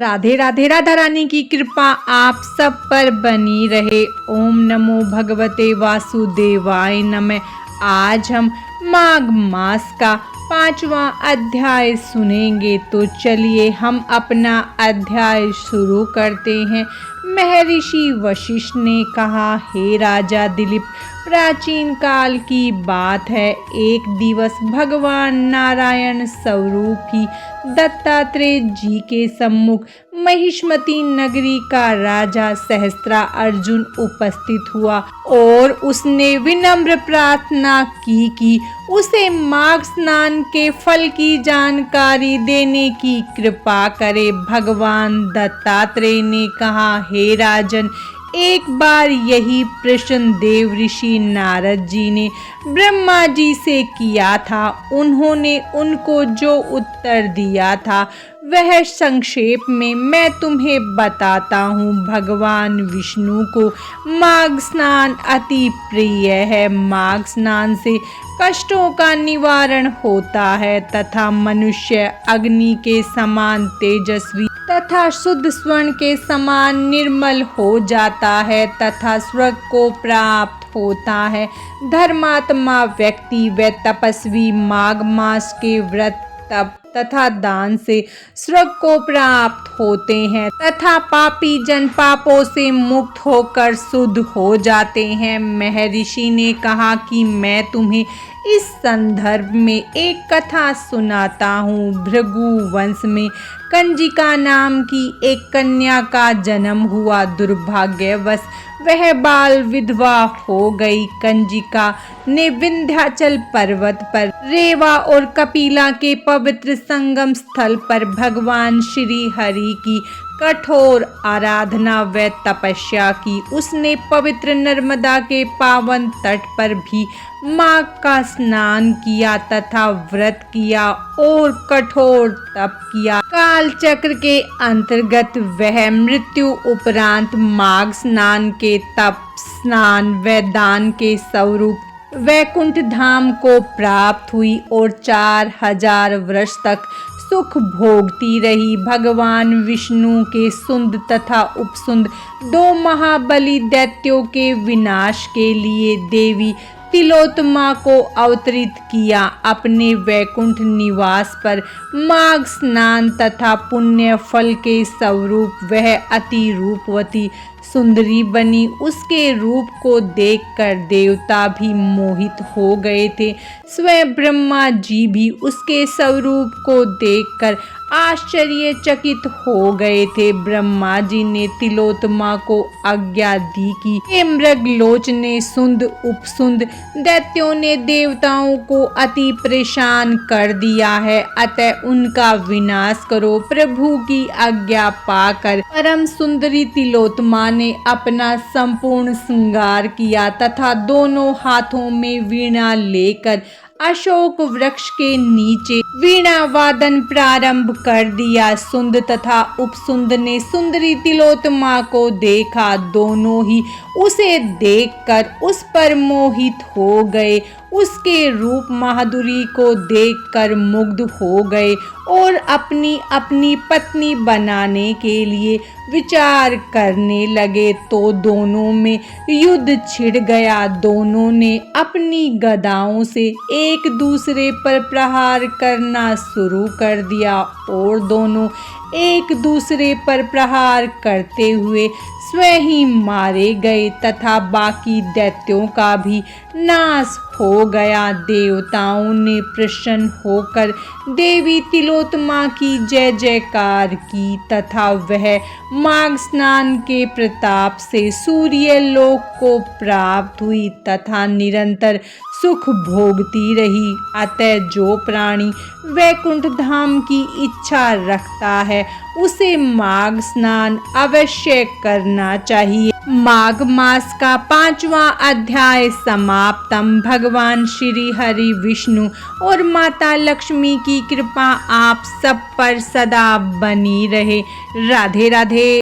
राधे राधे। राधा रानी की कृपा आप सब पर बनी रहे। ओम नमो भगवते वासुदेवाय नमः। आज हम माघ मास का 5वां अध्याय सुनेंगे, तो चलिए हम अपना अध्याय शुरू करते हैं। महर्षि वशिष्ठ ने कहा, हे राजा दिलीप, प्राचीन काल की बात है। एक दिवस भगवान नारायण स्वरूप ही दत्तात्रेय जी के सम्मुख महिष्मती नगरी का राजा सहस्त्रा अर्जुन उपस्थित हुआ और उसने विनम्र प्रार्थना की कि उसे माघ स्नान के फल की जानकारी देने की कृपा करे। भगवान दत्तात्रेय ने कहा, हे राजन, एक बार यही प्रश्न देव ऋषि नारद जी ने ब्रह्मा जी से किया था। उन्होंने उनको जो उत्तर दिया था वह संक्षेप में मैं तुम्हें बताता हूँ। भगवान विष्णु को माघ स्नान अति प्रिय है। माघ स्नान से कष्टों का निवारण होता है तथा मनुष्य अग्नि के समान तेजस्वी तथा शुद्ध स्वर्ण के समान निर्मल हो जाता है तथा स्वर्ग को प्राप्त होता है। धर्मात्मा व्यक्ति व तपस्वी माघ मास के व्रत तप तथा दान से स्वर्ग को प्राप्त होते हैं तथा पापी जन पापों से मुक्त होकर शुद्ध हो जाते हैं। महर्षि ने कहा कि मैं तुम्हें इस संदर्भ में एक कथा सुनाता हूँ। भृगु वंश में कंजिका नाम की एक कन्या का जन्म हुआ। दुर्भाग्यवश वह बाल विधवा हो गई। कंजिका ने विंध्याचल पर्वत पर रेवा और कपिला के पवित्र संगम स्थल पर भगवान श्री हरि की कठोर आराधना व तपस्या की। उसने पवित्र नर्मदा के पावन तट पर भी माघ का स्नान किया तथा व्रत किया और कठोर तप किया। काल चक्र के अंतर्गत वह मृत्यु उपरांत माघ स्नान के तप, स्नान व दान के स्वरूप वैकुंठ धाम को प्राप्त हुई और 4000 वर्ष तक सुख भोगती रही। भगवान विष्णु के सुंद तथा उपसुंद 2 महाबली दैत्यों के विनाश के लिए देवी तिलोत्तमा को अवतरित किया। अपने वैकुंठ निवास पर माघ स्नान तथा पुण्य फल के स्वरूप वह अति रूपवती सुंदरी बनी। उसके रूप को देखकर देवता भी मोहित हो गए थे। स्वयं ब्रह्मा जी भी उसके स्वरूप को देखकर आश्चर्यचकित हो गए थे। ब्रह्मा जी ने तिलोत्तमा को आज्ञा दी कि हे मृगलोचने, सुंद उपसुंद दैत्यों ने देवताओं को अति परेशान कर दिया है, अतः उनका विनाश करो। प्रभु की आज्ञा पाकर परम सुंदरी तिलोत्तमा ने अपना संपूर्ण श्रृंगार किया तथा दोनों हाथों में वीणा लेकर अशोक वृक्ष के नीचे वीणा वादन प्रारंभ कर दिया। सुंद तथा उपसुंद ने सुंदरी तिलोत्तमा को देखा। दोनों ही उसे देखकर उस पर मोहित हो गए। उसके रूप माधुरी को देखकर मुग्ध हो गए और अपनी अपनी पत्नी बनाने के लिए विचार करने लगे। तो दोनों में युद्ध छिड़ गया। दोनों ने अपनी गदाओं से एक दूसरे पर प्रहार करना शुरू कर दिया और दोनों एक दूसरे पर प्रहार करते हुए स्वयं ही मारे गए तथा बाकी दैत्यों का भी नाश हो गया। देवताओं ने प्रसन्न होकर देवी तिलोत्तमा की जय जयकार की तथा वह माघ स्नान के प्रताप से सूर्य लोक को प्राप्त हुई तथा निरंतर सुख भोगती रही। अतः जो प्राणी वैकुंठ धाम की इच्छा रखता है उसे माघ स्नान अवश्य करना चाहिए। माघ मास का 5वां अध्याय समाप्तम। भगवान श्री हरि विष्णु और माता लक्ष्मी की कृपा आप सब पर सदा बनी रहे। राधे राधे।